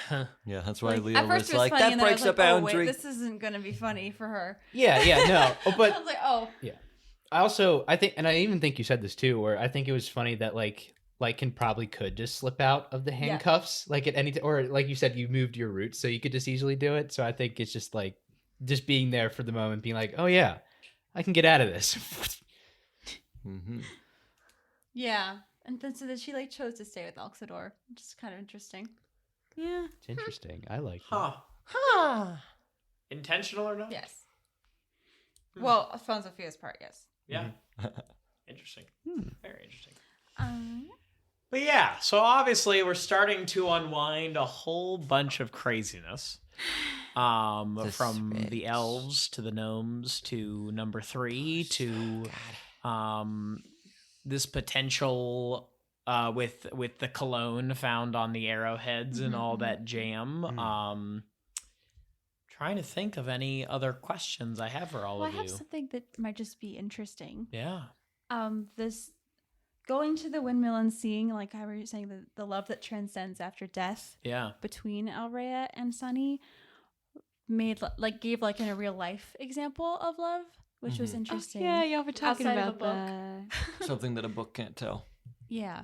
Yeah, that's but, why like, Leah at first was it was like, funny, that and then I breaks was the like, boundary. Oh, wait, this isn't gonna be funny for her. Yeah. No. But I was like, oh, I think, and I even think you said this too, where I think it was funny that like Lycan probably could just slip out of the handcuffs, like at any or like you said, you moved your roots, so you could just easily do it. So I think it's just like just being there for the moment, being like, oh yeah, I can get out of this. Mm-hmm. yeah. And then so that she like chose to stay with Elxador, which is kind of interesting. Yeah. It's interesting. I like it. Huh. Intentional or not? Yes. Hmm. Well, from Sophia's part, yes. Yeah. Interesting. Very interesting. Um, But yeah, so obviously we're starting to unwind a whole bunch of craziness. From the elves to the gnomes to number 3 to this potential with the cologne found on the arrowheads and all that jam. Trying to think of any other questions I have for all well, I of have you. something that might just be interesting. Yeah. This going to the windmill and seeing, like I was saying, the love that transcends after death Yeah. between Elrea and Sunny gave like in a real life example of love, which was interesting. Yeah, y'all were talking Outside of about a book. that. Something that a book can't tell. Yeah.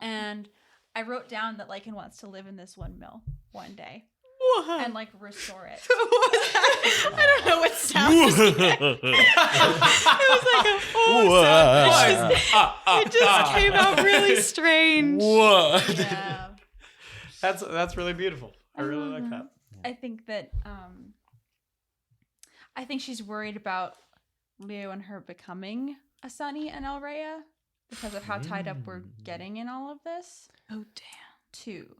And I wrote down that Lycan wants to live in this windmill one day and like restore it. I don't know what sound. It was like it just came out really strange. What? Yeah. That's really beautiful. I really like that. I think that I think she's worried about Leo and her becoming a Sunny and Elrea because of how tied up we're getting in all of this. Oh damn. Too.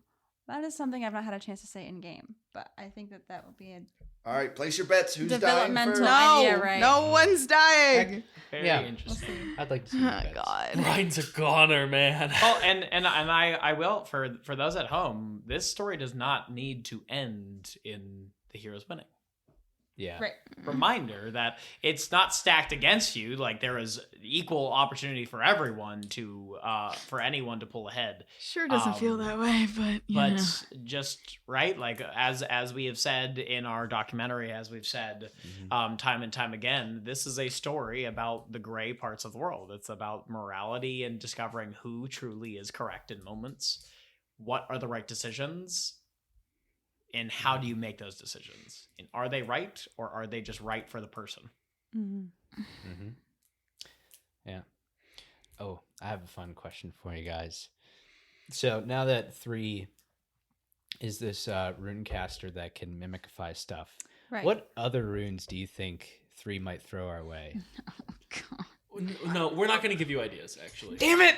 That is something I've not had a chance to say in game, but I think that will be a All right, place your bets. Who's dying developmental first? idea, right? No one's dying. Very Yeah. We'll interesting. see. I'd like to see Oh your bets. God. Brian's a goner, man. Oh, and I will for those at home. This story does not need to end in the heroes winning. Yeah. Right. Reminder that it's not stacked against you. Like there is equal opportunity for everyone to for anyone to pull ahead. Sure doesn't feel that way, but But just right, like as we have said in our documentary, as we've said time and time again, this is a story about the gray parts of the world. It's about morality and discovering who truly is correct in moments. What are the right decisions? And how do you make those decisions? And are they right, or are they just right for the person? Yeah. Oh, I have a fun question for you guys. So now that 3 is this rune caster that can mimicify stuff, Right. what other runes do you think 3 might throw our way? No, we're not going to give you ideas, actually. Damn it!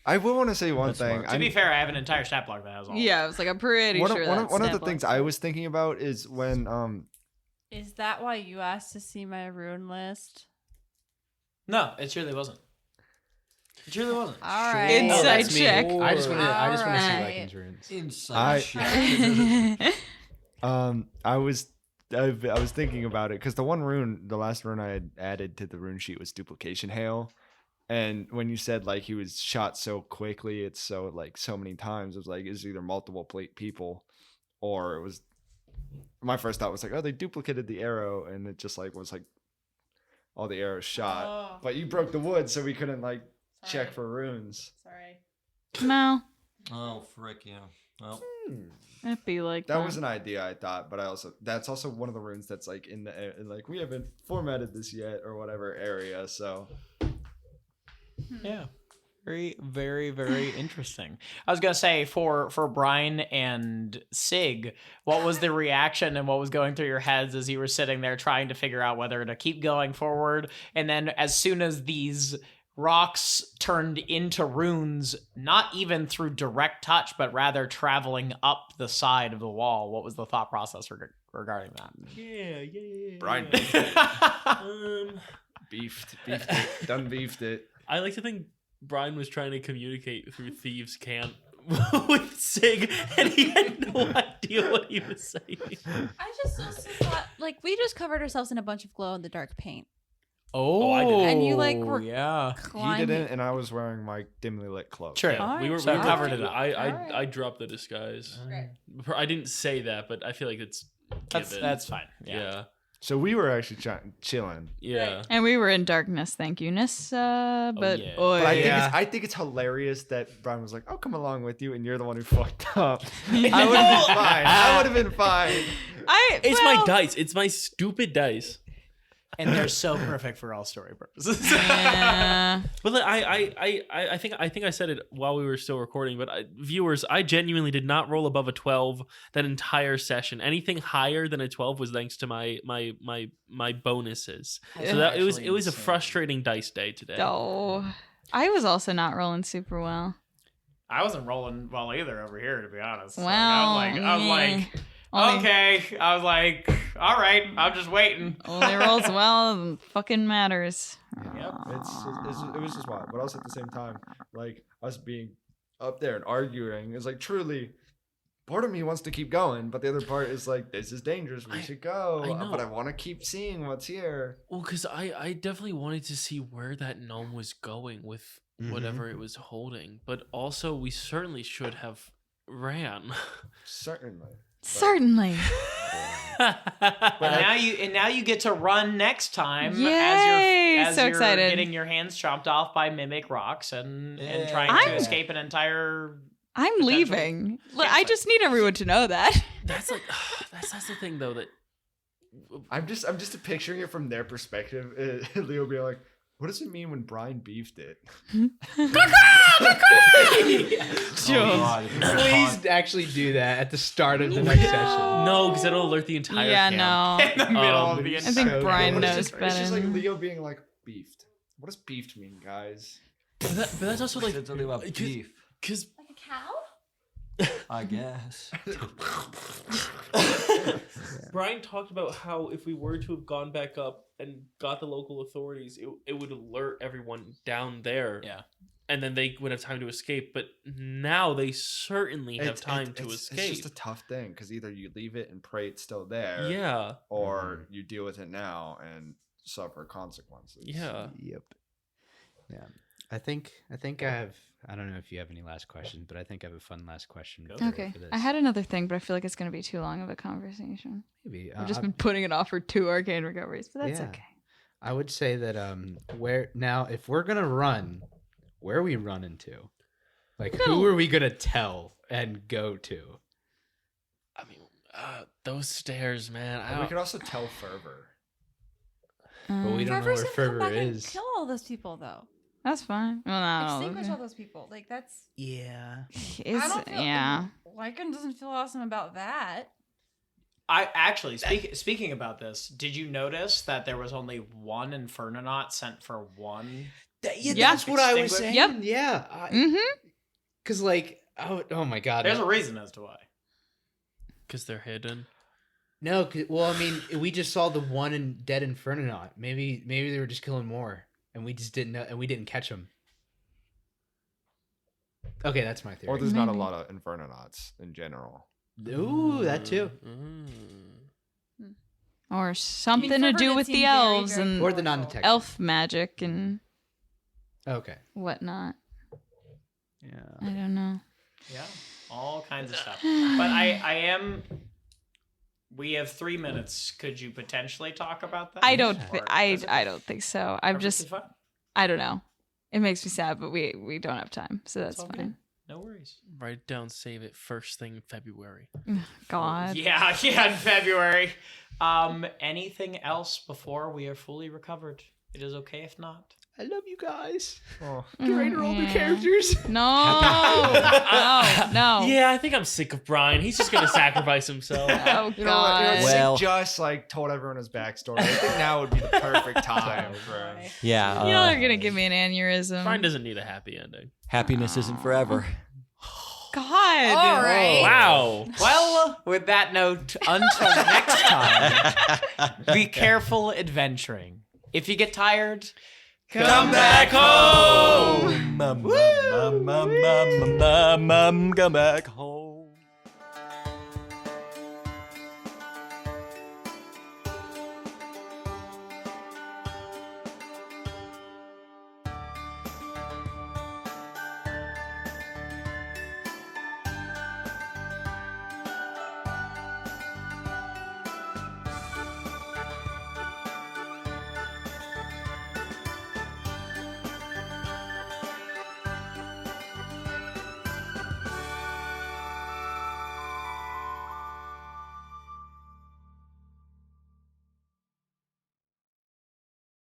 I will want to say one That's thing. smart. To be fair, I have an entire stat block that has all. Yeah, I was like, I'm pretty one sure of, that's one of the stat things block. I was thinking about is when Is that why you asked to see my rune list? No, it truly wasn't. It truly wasn't. All right. Inside that's me. check. I just want to see Alright. Lycan's runes. Inside I was thinking about it because the last rune I had added to the rune sheet was duplication hail, and when you said like he was shot so quickly, it's so many times, it was like it's either multiple people, or it was. My first thought was like, oh, they duplicated the arrow, and it just like was like all the arrows shot, Oh. but you broke the wood, so we couldn't like check Sorry. for runes. Sorry. No, Oh, frick, yeah. Well, it'd be like That was an idea I thought, but that's also one of the runes that's like in the like we haven't formatted this yet or whatever area. So Yeah. Very, very, very interesting. I was gonna say for Brian and Sig, what was the reaction and what was going through your heads as you were sitting there trying to figure out whether to keep going forward, and then as soon as these rocks turned into runes, not even through direct touch, but rather traveling up the side of the wall, what was the thought process regarding that? Yeah. Brian beefed it, done beefed it. I like to think Brian was trying to communicate through thieves' camp with Sig, and he had no idea what he was saying. I just also thought, like, we just covered ourselves in a bunch of glow in the dark paint. Oh, I didn't. And you, like, were yeah. He Climbing. didn't, and I was wearing my dimly lit cloak. True. Alright. We were covered it up. I dropped the disguise. I didn't say that, but I feel like it's given. That's fine. Yeah. So we were actually chilling. Yeah. And we were in darkness, thank you, Nissa. But yeah. But yeah. I think it's hilarious that Brian was like, "I'll come along with you," and you're the one who fucked up. I would I have been fine. I would have been fine. It's my dice. It's my stupid dice. And they're so perfect for all story purposes. Yeah. But like, I think I said it while we were still recording. But viewers, I genuinely did not roll above a 12 that entire session. Anything higher than a 12 was thanks to my bonuses. So that it was a insane. frustrating dice day today. Oh, I was also not rolling super well. I wasn't rolling well either over here, to be honest. Well, I was like, Only- okay. I was like, all right, I'm just waiting. Only rolls well and fucking matters. Yep, it was just wild, but also at the same time, like us being up there and arguing is like truly. Part of me wants to keep going, but the other part is like, this is dangerous. We should go, I know. but I want to keep seeing what's here. Well, because I definitely wanted to see where that gnome was going with whatever it was holding, but also we certainly should have ran. Certainly. Certainly. And now you get to run next time Yay! as So you're excited. getting your hands chopped off by mimic rocks and trying to I'm- escape an entire. I'm leaving. I just need everyone to know that. That's like that's the thing though that I'm just picturing it from their perspective. Leo being like, "What does it mean when Brian beefed it?" God. Please actually do that at the start of the next session. no, because it'll alert the entire Yeah, camp. no. In the middle of the I think entire- Brian What is knows it? It's just like better. Leo being like, "Beefed." What does beefed mean, guys? But that's also like It's something about beef, because Like a cow? I guess. Brian talked about how if we were to have gone back up and got the local authorities, it would alert everyone down there. Yeah. And then they would have time to escape. But now they certainly have time to It's escape. just a tough thing because either you leave it and pray it's still there, Yeah. or you deal with it now and suffer consequences. Yeah. Yep. Yeah. I think I have. I don't know if you have any last questions, but I think I have a fun last question. Okay. For this. I had another thing, but I feel like it's going to be too long of a conversation. Maybe. I've just been putting it off for 2 arcane recoveries, but that's Yeah. okay. I would say that where now if we're gonna run, where are we running to? Like who are we gonna tell and go to? I mean, those stairs, man. And we could also tell Fervor. But we don't know Fervor's where gonna come Fervor back and is. kill all those people, though. That's fine. Well, no, Extinguish all those people. Like that's. Yeah. I It's, don't feel, yeah. Lycan doesn't feel awesome about that. I actually speaking about this, did you notice that there was only one Infernonaut sent for one? That's what I was saying. Yep. Yeah. Mm-hmm. Because like, oh my god. There's a reason as to why. Because they're hidden. No, well, I mean, we just saw the one dead Infernonaut. Maybe they were just killing more, and we just didn't know, and we didn't catch them. Okay, that's my theory. Or there's not a lot of Infernonauts in general. Ooh, that too. Or something to Fervor do did with seem the very, elves very and Or the powerful. non-detective. elf magic and Okay. whatnot. Yeah. I don't know. Yeah, all kinds of stuff. But I am. We have 3 minutes. Could you potentially talk about that? I don't. Or I is it don't think so. I'm perfectly just. fine? I don't know. It makes me sad, but we don't have time, so that's all fine. good. No worries. Write it down, save it first thing in February. God. Yeah, in February. Anything else before we are fully recovered? It is okay if not. I love you guys. Oh. Greater older Yeah. characters. No. No. Yeah, I think I'm sick of Brian. He's just gonna sacrifice himself. Oh You know, God. Well- Sig just like told everyone his backstory. I think now would be the perfect time for him. Yeah. You know they're gonna give me an aneurysm. Brian doesn't need a happy ending. Happiness isn't forever. God. All right. Wow. Well, with that note, until next time, be careful adventuring. If you get tired, Come back home. Come back home.